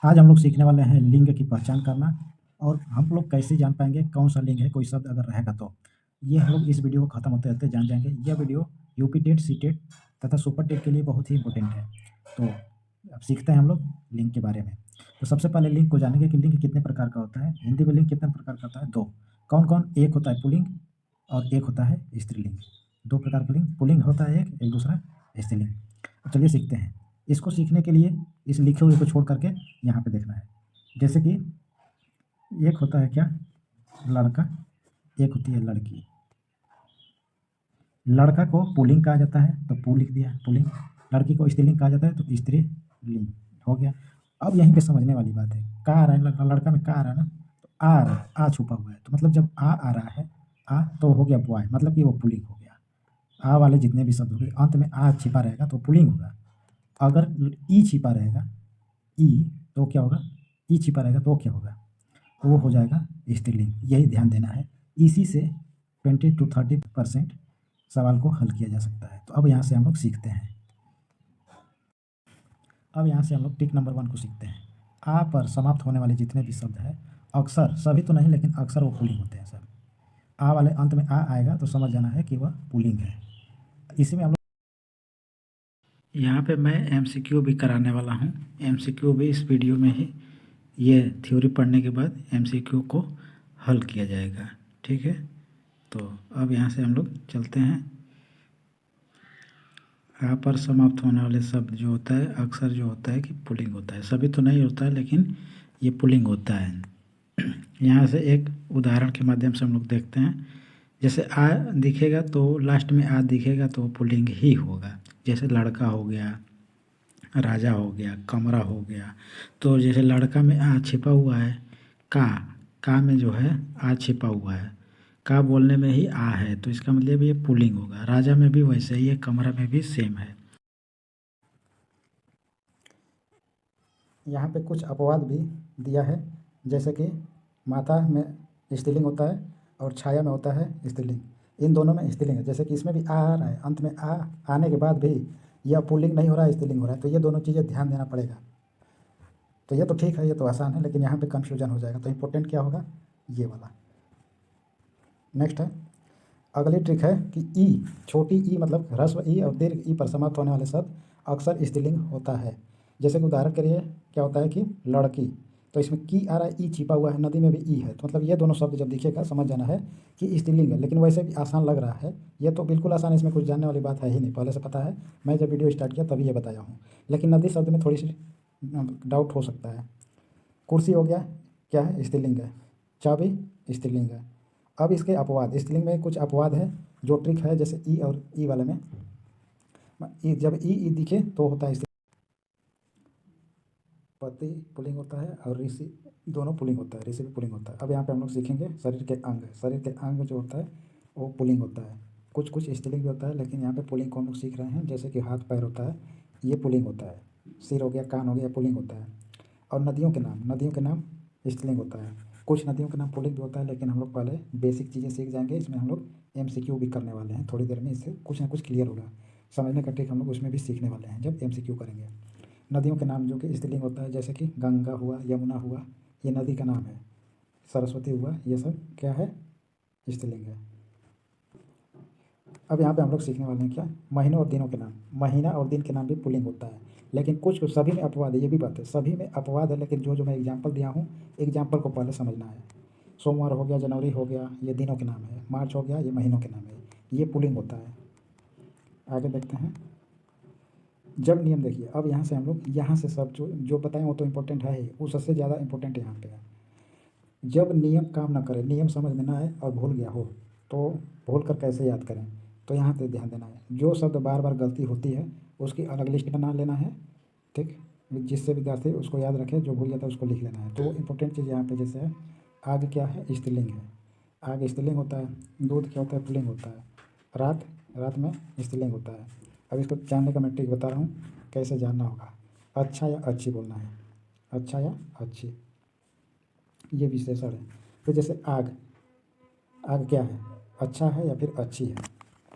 आज हम लोग सीखने वाले हैं लिंग की पहचान करना और हम लोग कैसे जान पाएंगे कौन सा लिंग है कोई शब्द अगर रहेगा तो। ये हम लोग इस वीडियो को खत्म होते होते जान जाएंगे। यह video UP TET C TET तथा सुपर टेट के लिए बहुत ही इंपॉर्टेंट है। तो अब सीखते हैं हम लोग लिंग के बारे में। तो सबसे पहले लिंग को जानेंगे कि लिंग कितने प्रकार का होता है। हिंदी में लिंग कितने प्रकार का होता है? दो। कौन कौन? एक होता है पुल्लिंग और एक होता है स्त्रीलिंग। दो प्रकार का लिंग, पुल्लिंग होता है एक दूसरा स्त्रीलिंग। अब चलिए सीखते हैं। इसको सीखने के लिए इस लिखे हुए को छोड़ करके यहाँ पे देखना है। जैसे कि एक होता है क्या? लड़का, एक होती है लड़की। लड़का को पुल्लिंग कहा जाता है तो पु लिख दिया पुल्लिंग। लड़की को स्त्रीलिंग कहा जाता है तो स्त्रीलिंग हो गया। अब यहीं पे समझने वाली बात है, का आ रहा है लड़का में, का आ रहा है ना, तो आ रहा है, आ छुपा हुआ है, तो मतलब जब आ रहा है, आ तो हो गया बॉय, मतलब कि वो पुल्लिंग हो गया। आ वाले जितने भी शब्द हो गए अंत में आ छिपा रहेगा तो पुल्लिंग होगा। अगर ई छिपा रहेगा, ई, तो क्या होगा? ई छिपा रहेगा तो क्या होगा? तो वो हो जाएगा स्त्रीलिंग। यही ध्यान देना है। इसी से 20 to 30% सवाल को हल किया जा सकता है। तो अब यहाँ से हम लोग सीखते हैं। अब यहाँ से हम लोग टिक नंबर 1 को सीखते हैं। आ पर समाप्त होने वाले जितने भी शब्द हैं, अक्सर, सभी तो नहीं लेकिन अक्सर वो पुल्लिंग होते हैं सब। आ वाले अंत में आ आएगा तो समझ जाना है कि वह पुल्लिंग है। इसी में हम लोग यहाँ पे मैं एमसीक्यू भी कराने वाला हूँ। एमसीक्यू भी इस वीडियो में ही, ये थ्योरी पढ़ने के बाद एमसीक्यू को हल किया जाएगा। ठीक है, तो अब यहाँ से हम लोग चलते हैं। आ पर समाप्त होने वाले शब्द जो होता है अक्सर जो होता है कि पुल्लिंग होता है, सभी तो नहीं होता है लेकिन ये पुल्लिंग होता है। यहाँ से एक उदाहरण के माध्यम से हम लोग देखते हैं। जैसे आ दिखेगा तो लास्ट में आ दिखेगा तो पुल्लिंग ही होगा। जैसे लड़का हो गया, राजा हो गया, कमरा हो गया। तो जैसे लड़का में आ छिपा हुआ है, का में जो है आ छिपा हुआ है, का बोलने में ही आ है, तो इसका मतलब ये पुल्लिंग होगा। राजा में भी वैसे ही है, कमरा में भी सेम है। यहाँ पे कुछ अपवाद भी दिया है, जैसे कि माता में स्त्रीलिंग होता है और छाया में होता है स्त्रीलिंग। इन दोनों में स्त्रीलिंग है। जैसे कि इसमें भी आ रहा है, अंत में आ आने के बाद भी यह पुल्लिंग नहीं हो रहा है, स्त्रीलिंग हो रहा है। तो ये दोनों चीज़ें ध्यान देना पड़ेगा। तो ये तो ठीक है, ये तो आसान है, लेकिन यहाँ पे कन्फ्यूजन हो जाएगा। तो इम्पोर्टेंट क्या होगा? ये वाला। नेक्स्ट है, अगली ट्रिक है कि ई, छोटी ई मतलब ह्रस्व ई और दीर्घ ई पर समाप्त होने वाले शब्द अक्सर स्त्रीलिंग होता है। जैसे कि उदाहरण के लिए क्या होता है कि लड़की, तो इसमें की आ रहा है, ई छिपा हुआ है, नदी में भी ई है, तो मतलब ये दोनों शब्द जब दिखेगा समझ जाना है कि स्त्रीलिंग है। लेकिन वैसे भी आसान लग रहा है, ये तो बिल्कुल आसान है, इसमें कुछ जानने वाली बात है ही नहीं, पहले से पता है। मैं जब वीडियो स्टार्ट किया तभी ये बताया हूँ। लेकिन नदी शब्द में थोड़ी सी डाउट हो सकता है। कुर्सी हो गया, क्या है? स्त्रीलिंग है। चाबी स्त्रीलिंग है। अब इसके अपवाद, स्त्रीलिंग में कुछ अपवाद है जो ट्रिक है। जैसे ई और ई वाले में जब ई दिखे तो होता है पति पुल्लिंग होता है और ऋषि दोनों पुल्लिंग होता है, ऋषि भी पुल्लिंग होता है। अब यहाँ पे हम लोग सीखेंगे शरीर के अंग। शरीर के अंग जो होता है वो पुल्लिंग होता है। कुछ कुछ स्त्रीलिंग भी होता है, लेकिन यहाँ पे पुल्लिंग को हम लोग सीख रहे हैं। जैसे कि हाथ पैर होता है, ये पुल्लिंग होता है। सिर हो गया, कान हो गया, पुल्लिंग होता है। और नदियों के नाम, नदियों के नाम स्त्रीलिंग होता है। कुछ नदियों के नाम पुल्लिंग भी होता है, लेकिन हम लोग पहले बेसिक चीज़ें सीख जाएंगे। इसमें हम लोग एमसीक्यू भी करने वाले हैं थोड़ी देर में, इससे कुछ ना कुछ क्लियर होगा। समझने का ट्रिक हम लोग उसमें भी सीखने वाले हैं जब एमसीक्यू करेंगे। नदियों के नाम जो कि स्त्रीलिंग होता है, जैसे कि गंगा हुआ, यमुना हुआ, ये नदी का नाम है। सरस्वती हुआ, ये सब क्या है? स्त्रीलिंग है। अब यहाँ पे हम लोग सीखने वाले हैं क्या? महीनों और दिनों के नाम। महीना और दिन के नाम भी पुल्लिंग होता है, लेकिन कुछ सभी में अपवाद है। ये भी बात है, सभी में अपवाद है, लेकिन जो जो मैं एग्जाम्पल दिया हूँ, एग्जाम्पल को पहले समझना है। सोमवार हो गया, जनवरी हो गया, ये दिनों के नाम है। मार्च हो गया, ये महीनों के नाम है। ये पुल्लिंग होता है। आगे देखते हैं। जब नियम देखिए, अब यहाँ से हम लोग यहाँ से सब जो जो बताएं वो तो इम्पोर्टेंट है ही, उससे ज़्यादा इम्पोर्टेंट यहाँ पे है। जब नियम काम ना करे, नियम समझ में ना आए और भूल गया हो, तो भूल कर कैसे याद करें? तो यहाँ पे ध्यान देना है। जो शब्द बार बार गलती होती है उसकी अलग लिस्ट बना लेना है। ठीक, जिससे विद्यार्थी उसको याद रखे, जो भूल जाता है उसको लिख लेना है। तो इंपॉर्टेंट चीज़ यहाँ पे जैसे है, आग क्या है? स्त्रीलिंग है, आग स्त्रीलिंग होता है। दूध क्या होता है? पुल्लिंग होता है। रात, रात में स्त्रीलिंग होता है। अब इसको जानने का मैं ट्रिक बता रहा हूँ, कैसे जानना होगा। अच्छा या अच्छी बोलना है, अच्छा या अच्छी, ये विशेषण है। तो जैसे आग, आग क्या है? अच्छा है या फिर अच्छी है?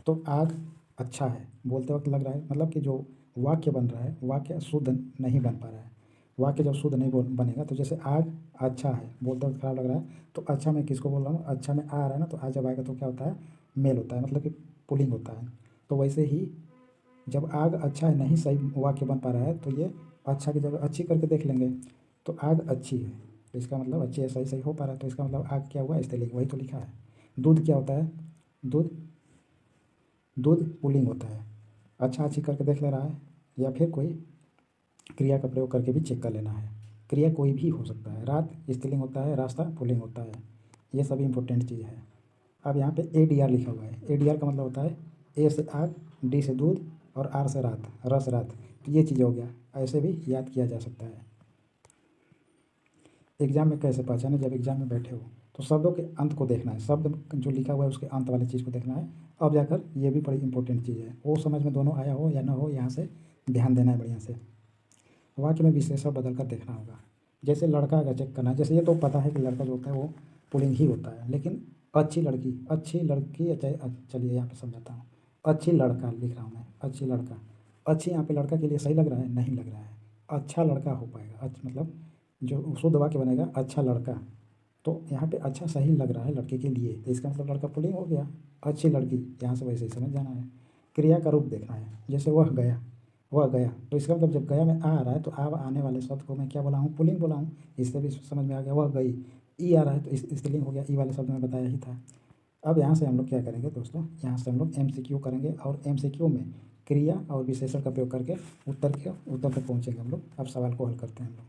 तो आग अच्छा है बोलते वक्त लग रहा है, मतलब कि जो वाक्य बन रहा है वाक्य शुद्ध नहीं बन पा रहा है। वाक्य जब शुद्ध नहीं बनेगा, तो जैसे आग अच्छा है बोलते वक्त खराब लग रहा है, तो अच्छा मैं किसको बोल रहा हूँ, अच्छा में आ रहा है ना, तो आ जब आएगा तो क्या होता है, मेल होता है, मतलब कि पुल्लिंग होता है। तो वैसे ही जब आग अच्छा है नहीं सही वाक्य बन पा रहा है, तो ये अच्छा की जगह अच्छी करके देख लेंगे। तो आग अच्छी है, तो इसका मतलब अच्छी है, सही सही हो पा रहा है, तो इसका मतलब आग क्या हुआ, स्त्रीलिंग, वही तो लिखा है। दूध क्या होता है, दूध, दूध पुल्लिंग होता है। अच्छा अच्छी करके देख ले रहा है, या फिर कोई क्रिया का प्रयोग करके भी चेक कर लेना है। क्रिया कोई भी हो सकता है, रात स्त्रीलिंग होता है, रास्ता पुल्लिंग होता है, ये सभी इंपॉर्टेंट चीज़ है। अब यहाँ पे ADR लिखा हुआ है, ADR का मतलब होता है ए से आग, डी से दूध और आर से रात, रस रात, तो ये चीज़ हो गया, ऐसे भी याद किया जा सकता है। एग्जाम में कैसे पहचाने, जब एग्जाम में बैठे हो तो शब्दों के अंत को देखना है, शब्द जो लिखा हुआ है उसके अंत वाली चीज़ को देखना है। अब जाकर ये भी बड़ी इंपॉर्टेंट चीज़ है, वो समझ में दोनों आया हो या ना हो, यहाँ से ध्यान देना है बढ़िया से। वाक्य में विशेषण बदल कर देखना होगा। जैसे लड़का का चेक करना है, जैसे ये तो पता है कि लड़का जो होता है वो पुल्लिंग ही होता है, लेकिन अच्छी लड़की, अच्छी लड़की, चलिए यहाँ पे समझाता हूँ। अच्छी लड़का लिख रहा हूँ मैं, अच्छी लड़का, अच्छी यहाँ पे लड़का के लिए सही लग रहा है, नहीं लग रहा है। अच्छा लड़का हो पाएगा, अच्छा मतलब जो शुद्ध वाक्य बनेगा अच्छा लड़का, तो यहाँ पे अच्छा सही लग रहा है लड़के के लिए, तो इसका मतलब लड़का पुल्लिंग हो गया। अच्छी लड़की, यहाँ से वैसे ही समझ जाना है। क्रिया का रूप देखना है, जैसे वह गया, वह गया, तो इसका मतलब जब गया में आ रहा है, तो अब आने वाले शब्द को मैं क्या बोला हूँ, पुल्लिंग बोला हूँ। इससे भी समझ में आ गया। वह गई, ई आ रहा है तो स्त्रीलिंग हो गया, ई वाले शब्द में बताया ही था। अब यहाँ से हम लोग क्या करेंगे दोस्तों, यहाँ से हम लोग MCQ करेंगे, और MCQ में क्रिया और विशेषण का प्रयोग करके उत्तर तक पहुँचेंगे हम लोग। अब सवाल को हल करते हैं हम लोग।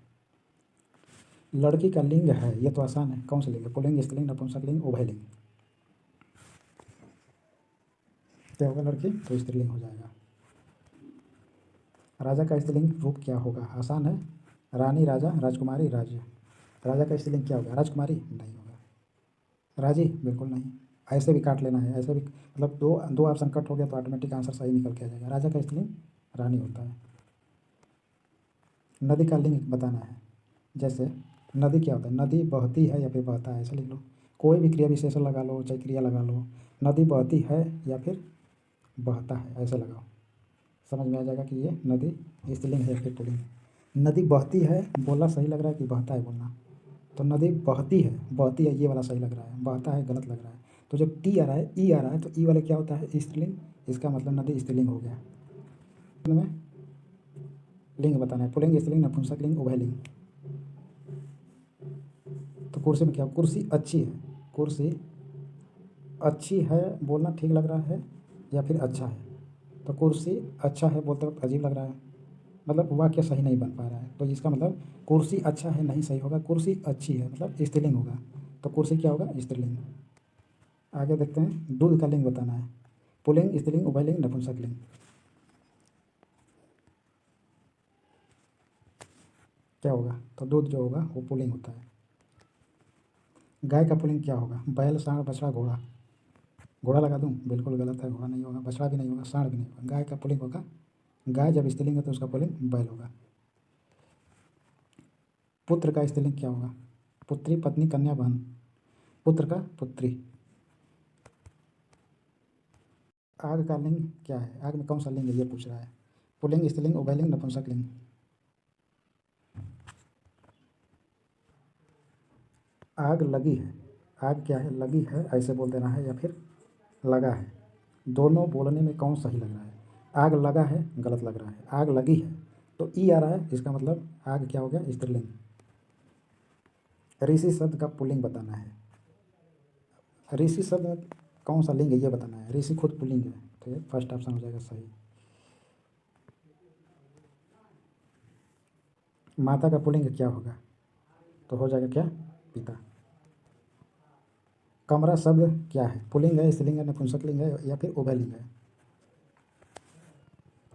लड़की का लिंग है, ये तो आसान है, कौन सा लिंग है, पुल्लिंग, स्त्रीलिंग, नपुंसकलिंग, उभयलिंग। क्या होगा, लड़की तो स्त्रीलिंग हो जाएगा। राजा का स्त्रीलिंग रूप क्या होगा, आसान है, रानी, राजा, राजकुमारी, राज्य। राजा का स्त्रीलिंग क्या होगा, राजकुमारी, नहीं होगा। राजी, बिल्कुल नहीं। ऐसे भी काट लेना है, ऐसे भी मतलब दो दो ऑप्शन कट हो गया तो ऑटोमेटिक आंसर सही निकल के आ जाएगा। राजा का स्त्रीलिंग रानी होता है। नदी का लिंग बताना है, जैसे नदी क्या होता है, नदी बहती है या फिर बहता है, ऐसा लिख लो। कोई भी क्रिया विशेषण लगा लो, चाहे क्रिया लगा लो, नदी बहती है या फिर बहता है, ऐसे लगाओ, समझ में आ जाएगा कि ये नदी स्त्रीलिंग है या फिर पुल्लिंग है। नदी बहती है बोलना सही लग रहा है कि बहता है बोलना, तो नदी बहती है, बहती है ये वाला सही लग रहा है, बहता है गलत लग रहा है। तो जब टी आ रहा है, ई आ रहा है, तो ई वाले क्या होता है, स्त्रीलिंग, इसका मतलब नदी स्त्रीलिंग हो गया। में लिंग बताना है, पुल्लिंग, स्त्रीलिंग, नपुंसकलिंग, उभयलिंग। तो कुर्सी में क्या, कुर्सी अच्छी है, कुर्सी अच्छी है बोलना ठीक लग रहा है या फिर अच्छा है, तो कुर्सी अच्छा है बोलते वक्त अजीब लग रहा है, मतलब वाक्य सही नहीं बन पा रहा है, तो इसका मतलब कुर्सी अच्छा है नहीं सही होगा, कुर्सी अच्छी है मतलब स्त्रीलिंग होगा, तो कुर्सी क्या होगा, स्त्रीलिंग। आगे देखते हैं, दूध का लिंग बताना है, पुल्लिंग, स्त्रीलिंग, उभयलिंग, नपुंसकलिंग। क्या होगा, तो दूध जो होगा वो पुल्लिंग होता है। गाय का पुल्लिंग क्या होगा, बैल, सांड, बछड़ा, घोड़ा। घोड़ा लगा दूं, बिल्कुल गलत है, घोड़ा नहीं होगा, बछड़ा भी नहीं होगा, सांड भी नहीं होगा। गाय का पुल्लिंग होगा, गाय जब स्त्रीलिंग है तो उसका पुल्लिंग बैल होगा। पुत्र का स्त्रीलिंग क्या होगा, पुत्री, पत्नी, कन्या, बहन। पुत्र का पुत्री। आग का लिंग क्या है, आग में कौन सा लिंग है ये पूछ रहा है, पुल्लिंग, स्त्रीलिंग, उभयलिंग, नपुंसकलिंग। आग लगी है, आग क्या है, लगी है ऐसे बोल देना है या फिर लगा है, दोनों बोलने में कौन सही लग रहा है। आग लगा है गलत लग रहा है, आग लगी है तो ई आ रहा है, इसका मतलब आग क्या हो गया, स्त्रीलिंग। ऋषि शब्द का पुल्लिंग बताना है, ऋषि शब्द कौन सा लिंग है ये बताना है, ऋषि खुद पुल्लिंग है, तो ये फर्स्ट ऑप्शन हो जाएगा सही। माता का पुल्लिंग क्या होगा, तो हो जाएगा क्या, पिता। कमरा शब्द क्या है, पुल्लिंग है, स्त्रीलिंग है, नपुंसकलिंग है या फिर उभयलिंग है,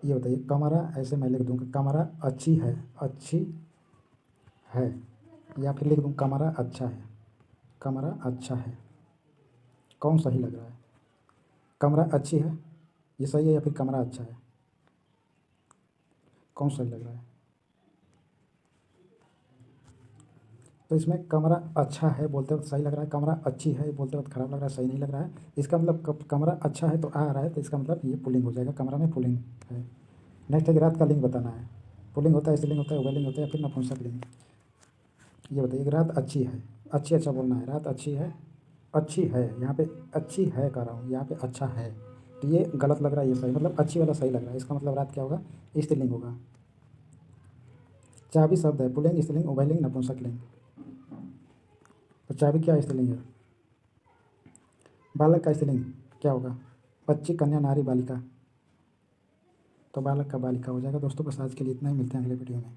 ये बताइए। कमरा ऐसे मैं लिख दूँगा, कमरा अच्छी है, अच्छी है, या फिर लिख दूँ कमरा अच्छा है, कमरा अच्छा है, कौन सही लग रहा है, कमरा अच्छी है ये सही है या फिर कमरा अच्छा है, कौन सही लग रहा है। तो इसमें कमरा अच्छा है बोलते वक्त सही लग रहा है, कमरा अच्छी है बोलते वक्त खराब लग रहा है, सही नहीं लग रहा है। इसका मतलब कमरा अच्छा है तो आ रहा है, तो इसका मतलब ये पुल्लिंग हो जाएगा, कमरा में पुल्लिंग है। नेक्स्ट है, रात का लिंग बताना है, पुल्लिंग होता है, स्त्रीलिंग होता है, उभयलिंग होता है या फिर नपुंसकलिंग? ये बताइए। रात अच्छी है, अच्छी अच्छा बोलना है। रात अच्छी है, अच्छी है, यहाँ पे अच्छी है कह रहा हूँ, यहाँ पे अच्छा है, तो ये गलत लग रहा है, ये सही, मतलब अच्छी वाला सही लग रहा है। इसका मतलब रात क्या होगा? स्त्रीलिंग होगा। चाबी शब्द है, पुल्लिंग, स्त्रीलिंग, उभयलिंग, नपुंसकलिंग। तो चाबी क्या स्त्रीलिंग है? बालक का स्त्रीलिंग क्या होगा? बच्ची, कन्या, नारी, बालिका। तो बालक का बालिका हो जाएगा। दोस्तों बस आज के लिए इतना ही, मिलते हैं अगले वीडियो में।